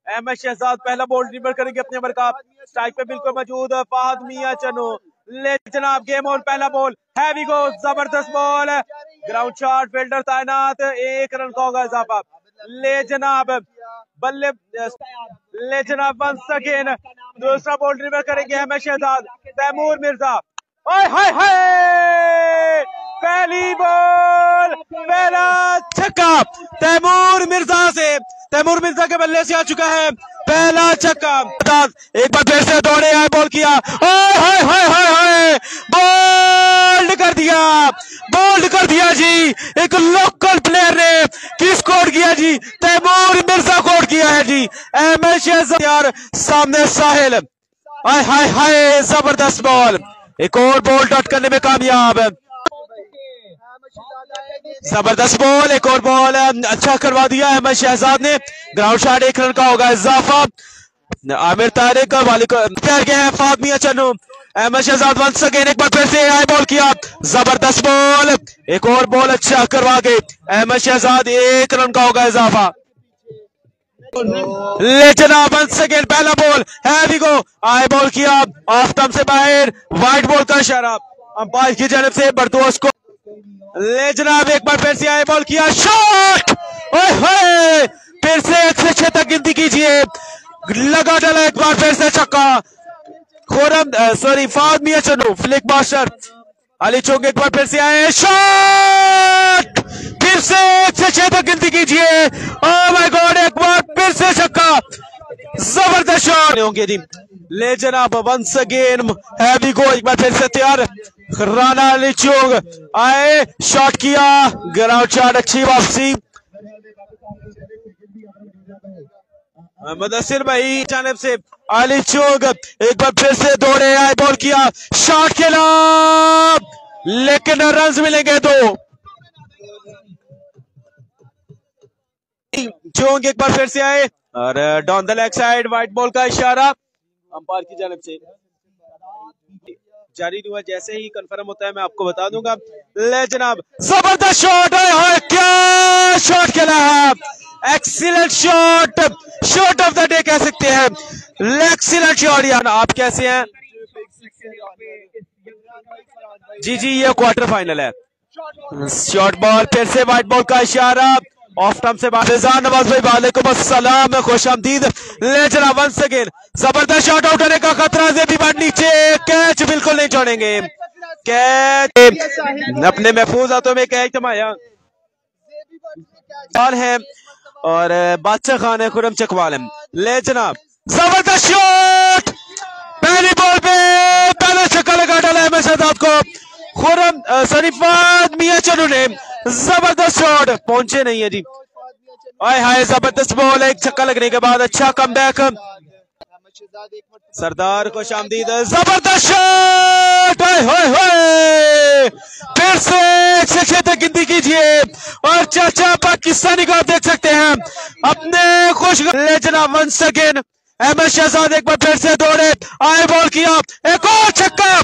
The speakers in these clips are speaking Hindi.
अहमद शहजाद पहला बॉल ड्रिबल करेंगे अपने ओवर का। स्ट्राइक पे बिल्कुल मौजूद फहद मियां चन्नू। ले जनाब गेम ऑन, पहला बॉल हैवी गो, जबरदस्त बॉल, ग्राउंड शॉट, फील्डर तैनात, 1 रन का होगा इजाफा। ले जनाब बल्ले, ले जनाब वंस अगेन दूसरा बॉल ड्रिबल करेंगे अहमद शहजाद। तैमूर मिर्जा, ओए हाय हाय, पहली बॉल, पहला छक्का तैमूर मिर्जा से, तैमूर मिर्जा के बल्ले से आ चुका है पहला छक्का। एक बार फिर से दौड़े आए, बॉल किया, ओए हाय हाय हाय हाय, बोल्ड कर दिया, बोल्ड कर दिया जी। एक लोकल प्लेयर ने किस कोड किया जी, तैमूर मिर्जा कोड किया है जी। अहमद शहजाद यार सामने साहिल, हाय हाय हाय, जबरदस्त बॉल, एक और बॉल डॉट करने में कामयाब, जबरदस्त बॉल, एक और बॉल अच्छा करवा दिया अहमद शहजाद ने। ग्राउंड शॉट, 1 रन का होगा इजाफा। आमिर तारिक वाली को प्यार के हैं फहद मियां चन्नू। अहमद शहजाद वंस अगेन एक बार फिर से आए, बॉल किया, जबरदस्त बॉल, एक और बॉल अच्छा करवा गए अहमद शहजाद, 1 रन का होगा इजाफा। ले जनाब वंस अगेन पहला बॉल हैवी गो, आए बॉल किया, ऑफ टर्म से बाहर, वाइट बॉल का इशारा अंपायर की जानब से बरदोस को। ले जनाब एक बार फिर से आए, बॉल किया, शॉट, ओए होए, फिर से 1 से 6 तक गिनती कीजिए, लगा डाला एक बार फिर से छक्का। खुरम सॉरी फहद मियां चन्नू, फ्लिक मास्टर अली चौंग एक बार फिर से आए, शॉट, फिर से 1 से 6 तक गिनती कीजिए, ओह माय गॉड, एक बार फिर से छक्का, जबरदस्त शॉट होंगे जी। ले जनाब वंस अगेन हैवी गो, एक बार फिर से तैयार, राना अली चौंग आए, शॉट किया, ग्राउंड शॉट, अच्छी वापसी। मुदस्सिर भाई जानब से अली चौंग एक बार फिर से दौड़े आए, बॉल किया, शॉट खेला, लेकिन रन मिलेंगे 2। चौंग एक बार फिर से आए और down the leg side, white ball का इशारा अंपायर की जानब से जारी हुआ। जैसे ही कंफर्म होता है मैं आपको बता दूंगा। ले जनाब जबरदस्त शॉट है, क्या शॉट खेला है, excellent shot, shot of the day कह सकते हैं, एक्सीलेंट शॉट। यार आप कैसे हैं जी? जी ये क्वार्टर फाइनल है। शॉर्ट बॉल, फिर से वाइट बॉल का इशारा, ऑफ टर्म से बात, नवाज भाई वालेकुम अस्सलाम, खुश आमदीद। ले चला वंस अगेन, जबरदस्त शॉट, आउट होने का खतरा, जेबी बैट नीचे, कैच बिल्कुल नहीं छोड़ेंगे, कैच अपने महफूज हाथों में, कैच थमाया है और बादशाह खान है, खुरम चकवाल है। ले जनाब जबरदस्त शॉट, पहली बॉल पे पहला छक्का लगा डाला अहमद शहजाद को, खुरम सॉरी फहद मियां चन्नू ने, जबरदस्त शॉट, पहुंचे नहीं है जी, हाय हाय, जबरदस्त बॉल, 1 छक्का लगने के बाद अच्छा कमबैक, सरदार को शामदीद, जबरदस्त शॉट, हाय हाय, फिर से 1 से 6 तक गिनती कीजिए और चाचा पाकिस्तानी को आप देख सकते हैं अपने खुश। ले जनाब वंस अगेन अहमद शहजाद एक बार फिर से दौड़े आए, बॉल किया, एक और छक्का,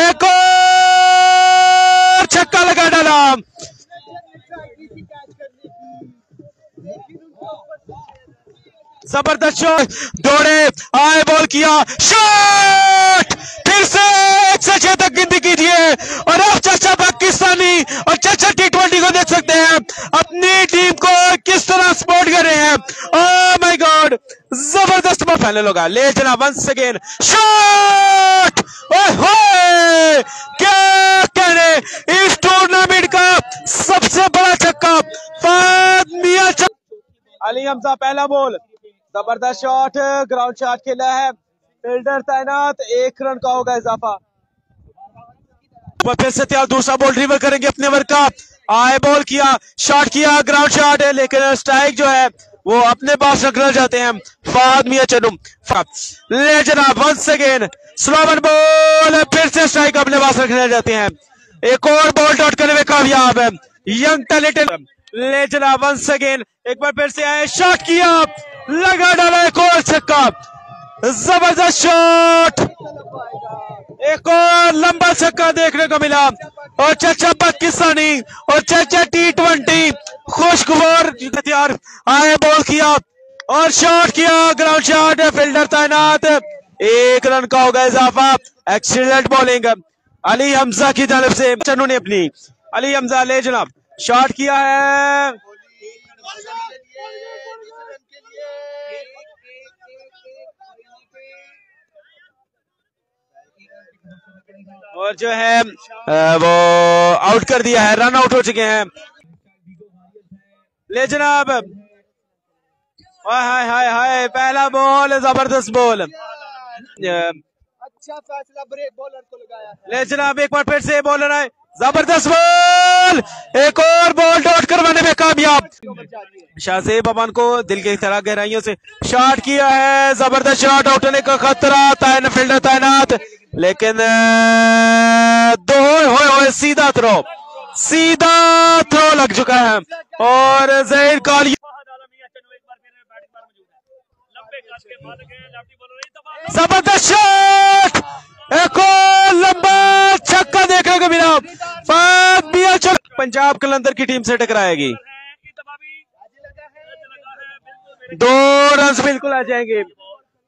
एक और छक्का लगा डाला, जबरदस्त शॉट, दौड़े आए, बॉल किया, शॉट, फिर से 1 से 6 तक गिनती कीजिए और अब चाचा पाकिस्तानी और चाचा T20 को देख सकते हैं अपनी टीम को किस तरह सपोर्ट कर रहे हैं। ओह माय गॉड, जबरदस्त फाइनल होगा। ले जनाब वंस अगेन शॉट, ओए क्या कहने, इस टूर्नामेंट का सबसे बड़ा छक्का फहद मियां अली हमजा, पहला बॉल, जबरदस्त शॉट, ग्राउंड शॉट खेला है, फील्डर तैनात, 1 रन का होगा इजाफा। फिर से तैयार, दूसरा बॉल ड्रिबल करेंगे अपने ओवर का, आए बॉल किया, शॉट किया, ग्राउंड शॉट है, लेकिन स्ट्राइक जो है वो अपने पास रखना चाहते हैं फहद मियां चन्नू। ले जनाब वंस अगेन स्लोवन बॉल, फिर से स्ट्राइक अपने पास रखना चाहते हैं, एक और बॉल डॉट करने में कामयाब है यंग टैलेंटेड। ले जनाब वंस अगेन एक बार फिर से आए, शॉट किया, लगा डाला, एक और छक्का, जबरदस्त शॉट, एक और लंबा छक्का देखने को मिला और चचा पाकिस्तानी और चचा T20 खुशखबर हथियार आए, बॉल किया और शॉट किया, ग्राउंड शॉट, फील्डर तैनात, 1 रन का होगा इजाफा। एक्सीलेंट बॉलिंग अली हमजा की तरफ से, चन्नू ने अपनी, अली हमजा ले जनाब, शॉट किया है और जो है वो आउट कर दिया है, रन आउट हो चुके हैं। ले जनाब, हाय हाय हाय, पहला बॉल, जबरदस्त बॉल, अच्छा फैसला, ब्रेक बॉलर को लगाया। ले जनाब, एक बार फिर से बॉलर आए, जबरदस्त बॉल, एक और बॉल डॉट करवाने में कामयाब। शाहजेब अमान को दिल की तरह गहराइयों से शॉट किया है, जबरदस्त शॉट, आउट होने का खतरा, फील्डर तैनात, लेकिन दो हो सीधा थ्रो लग चुका है और जहीर काली जबरदस्त शॉट, एक और लंबा छक्का देखने को मिला, पंजाब कलंदर की टीम से टकराएगी, 2 रन बिल्कुल आ जाएंगे,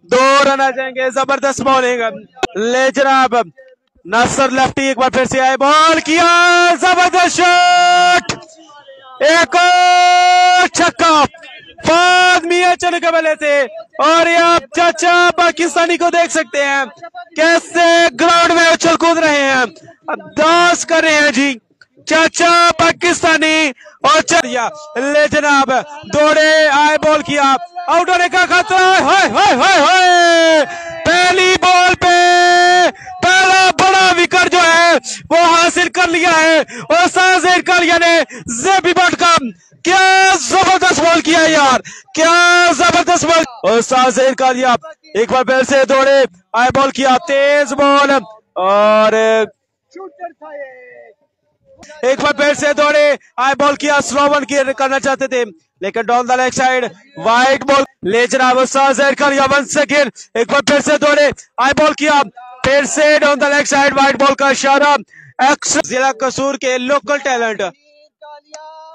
2 रन आ जाएंगे, जबरदस्त बॉलिंग। ले जनाब, नासर लेफ्टी एक बार फिर से आए, बॉल किया, जबरदस्त शॉट, एक और छक्का फाद मियां चने के बल्ले से। और ये आप चाचा पाकिस्तानी को देख सकते हैं कैसे ग्राउंड में उछल कूद रहे हैं, अब डांस कर रहे हैं जी चाचा पाकिस्तानी। और चलिया, ले जनाब, दौड़े आए, बॉल किया, आउट होने का खतरा, हाय हाय हाय हाय, पहली बॉल पे पहला बड़ा विकेट जो है वो हासिल कर लिया है और साजिद कालिया ने जेबी बट का क्या जबरदस्त बॉल किया यार, क्या जबरदस्त बॉल, और साजिद कालिया एक बार फिर से दौड़े आए, बॉल किया, तेज बॉल, और एक बार फिर से दौड़े आए, बॉल किया, स्लो वन करना चाहते थे लेकिन down the leg side, white ball. ले जनाब, साजिद कालिया वंस अगेन एक बार फिर से दौड़े आए, बॉल किया, फिर से down the leg side, white ball का इशारा, जिला कसूर के लोकल टैलेंट,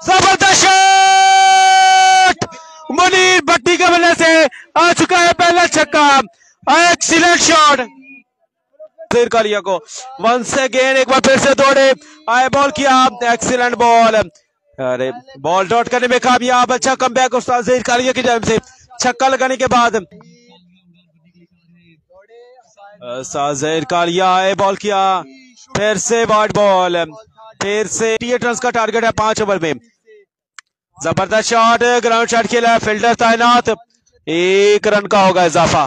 जबरदस्त शॉट, मुनीर भट्टी के बल्ले से आ चुका है पहला छक्का, एक्सीलेंट शॉट, कालिया को वंस अगेन एक बार फिर से दौड़े आए, बॉल किया, एक्सीलेंट बॉल, अरे बॉल डॉट करने में कामयाब, अच्छा कमबैक उस्ताद ज़हीर कालिया की जानिब से, छक्का लगाने के बाद ज़हीर कालिया आए, बॉल किया, फिर से वाइड बॉल, फिर से 8 रन का टारगेट है 5 ओवर में, जबरदस्त शॉट, ग्राउंड शॉट खेला, फील्डर तैनात, 1 रन का होगा इजाफा,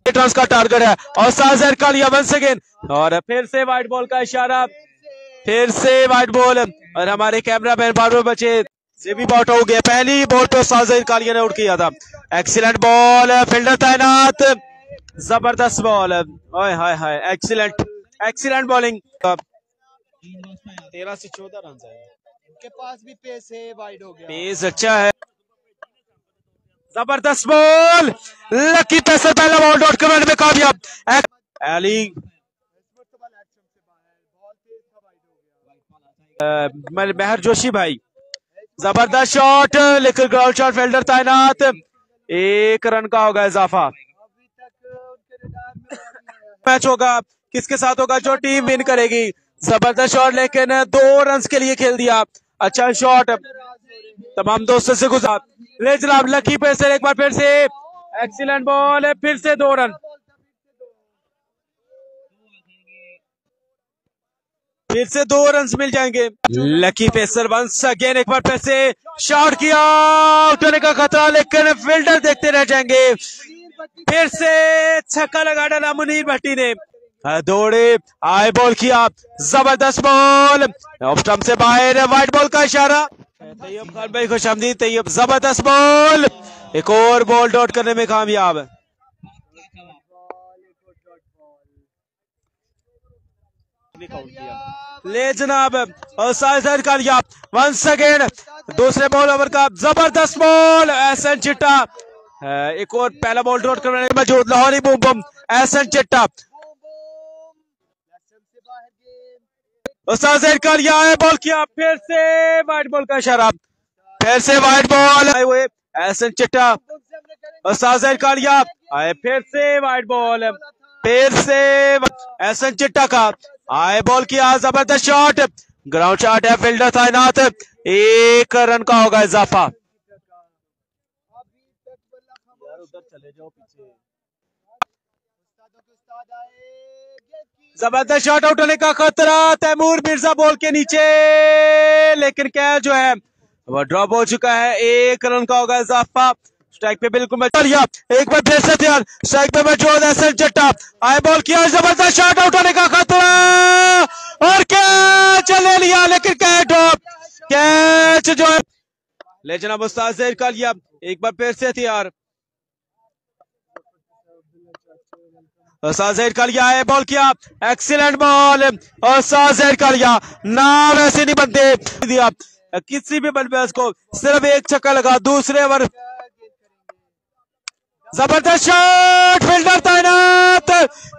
8 रन का टारगेट है और साजिद कालिया वंस अगेन, और फिर से वाइड बॉल का इशारा, फिर से वाइड बॉल, और हमारे कैमरामैन बारह बचे से भी आउट हो गया, पहली बॉल पे साजिद कालिया ने आउट किया था, एक्सीलेंट बॉल, फील्डर तैनात, जबरदस्त बॉल, हाय हाय हाय, एक्सीलेंट बॉलिंग, 13 से 14 रन है, इनके पास भी पेस है, वाइड हो गया, पेस अच्छा है, जबरदस्त बॉल, लकी पेसर पहला बॉल डॉट करने में कामयाब, अली महर जोशी भाई, जबरदस्त शॉट, लेकिन ग्राउंड शॉट, फील्डर तैनात, 1 रन का होगा इजाफा, मैच होगा किसके साथ होगा, जो टीम विन करेगी, जबरदस्त शॉट, लेकिन 2 रन के लिए खेल दिया, अच्छा शॉट, तमाम दोस्तों से गुजार। ले जनाब, लकी पेसर एक बार फिर से, एक्सीलेंट बॉल, फिर से 2 रन, फिर से 2 रन मिल जाएंगे, लकी पेसर वंस अगेन एक बार फिर से शॉट किया, आउट होने का खतरा, लेकिन फील्डर देखते रह जाएंगे, फिर से छक्का लगा डाला मुनीर भट्टी ने, दौड़े आए, बॉल किया, जबरदस्त बॉल, स्टंप से बाहर, वाइट बॉल का इशारा, तैयब खान भाई खुशामदीद, तैयब, जबरदस्त बॉल, एक और बॉल डॉट करने में कामयाब, ले जनाब, और साजिद कालिया वंस अगेन दूसरे बॉल ओवर का, जबरदस्त बॉल, एहसन चिट्टा, एक और पहला बॉल ड्रॉट करने में मौजूद लाहौरी बूम बूम एहसन चिट्टा उस्ताद ज़हीर कालिया है, बॉल किया फिर से वाइट बॉल का इशारा, फिर से वाइट बॉल आए हुए एहसन चिट्टा उस्ताद ज़हीर कालिया आए, फिर से वाइट बॉल, फिर से एहसन चिट्टा का आए, बॉल किया जबरदस्त शॉट, ग्राउंड शॉट है, फील्डर तैनात, 1 रन का होगा इजाफा। चले जाओ पीछे, जबरदस्त शॉट आउट होने का खतरा, तैमूर मिर्जा बॉल के नीचे, लेकिन कैच जो है वो ड्रॉप हो चुका है, 1 रन का होगा इजाफा। स्ट्राइक पे बिल्कुल एक बार फिर से तैयार, स्ट्राइक पे मौजूद एहसन चिट्टा आए, बॉल किया जबरदस्त शॉट आउट होने का खतरा और कैच ले लिया, लेकिन कैच जो है ले जनाब उस्ताद ज़हीर कालिया, एक बार फिर से तैयार, उस्ताद ज़हीर कालिया है, बॉल किया एक्सीलेंट बॉल, उस्ताद ज़हीर कालिया नाम ऐसे नहीं बनते दिया किसी भी बल्लेबाज को, सिर्फ 1 छक्का लगा दूसरे ओवर, जबरदस्त शॉट, फील्डर तैनात,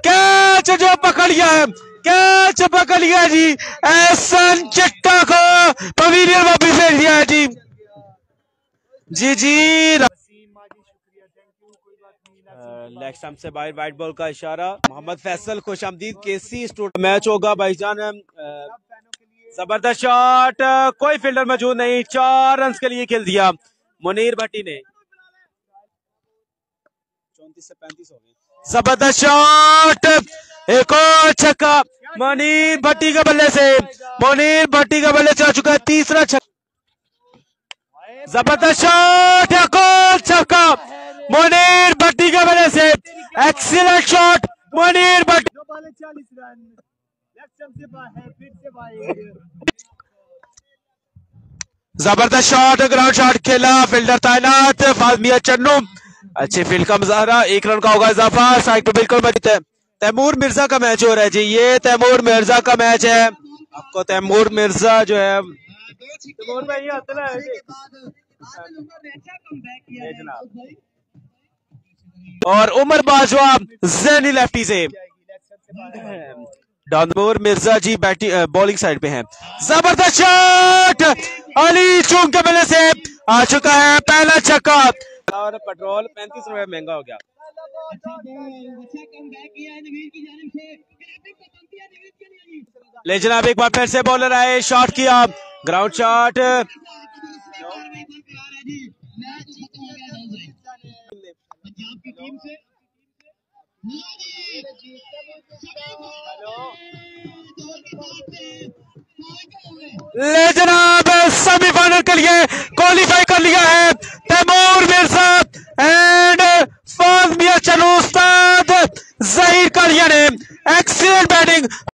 कैच जो पकड़ लिया है, कैच पकड़ लिया जी, एहसन चिट्टा को पवेलियन वापस भेज दिया है जी जी। लेग स्टंप से बाहर वाइट बॉल का इशारा, मोहम्मद फैसल खुशामदीद केसी स्टूडेंट मैच होगा भाईजान, जबरदस्त शॉट, कोई फील्डर मौजूद नहीं, 4 रन के लिए खेल दिया मुनीर भट्टी ने, 34 से 35 हो गए, जबरदस्त शॉट, एक और छक्का मुनीर भट्टी के बल्ले से, मुनीर भट्टी के बल्ले से आ चुका है 3रा छक्का, जबरदस्त शॉट, एक और छक्का मुनीर भट्टी के बल्ले से, एक्सीलेंट शॉट मुनीर भट्टी, जबरदस्त शॉट, ग्राउंड शॉट खेला, फील्डर तैनात फाज़मिया चन्नू, अच्छी फील्ड का मुजाहरा, 1 रन का होगा इजाफा। साइड पे बिल्कुल मौजूद है, तैमूर मिर्जा का मैच हो रहा है जी, ये तैमूर मिर्जा का मैच है, आपको तैमूर मिर्जा जो है और उमर बाजवा ज़ैनी लेफ्टी से, तैमूर मिर्जा जी बैटिंग बॉलिंग साइड पे हैं, जबरदस्त शॉट, अली चूंग के बल्ले से आ चुका है पहला छक्का और पेट्रोल 35 रुपए महंगा हो गया। ले जनाब एक बार फिर से बॉलर आए, शॉट किया, ग्राउंड शॉट, ले जनाब सेमीफाइनल के लिए क्वालिफाई कर लिया है तैमूर मिर्जा एंड फाज़मिया चन्नू, उस्ताद ज़हीर कालिया ने एक्सीलेंट बैटिंग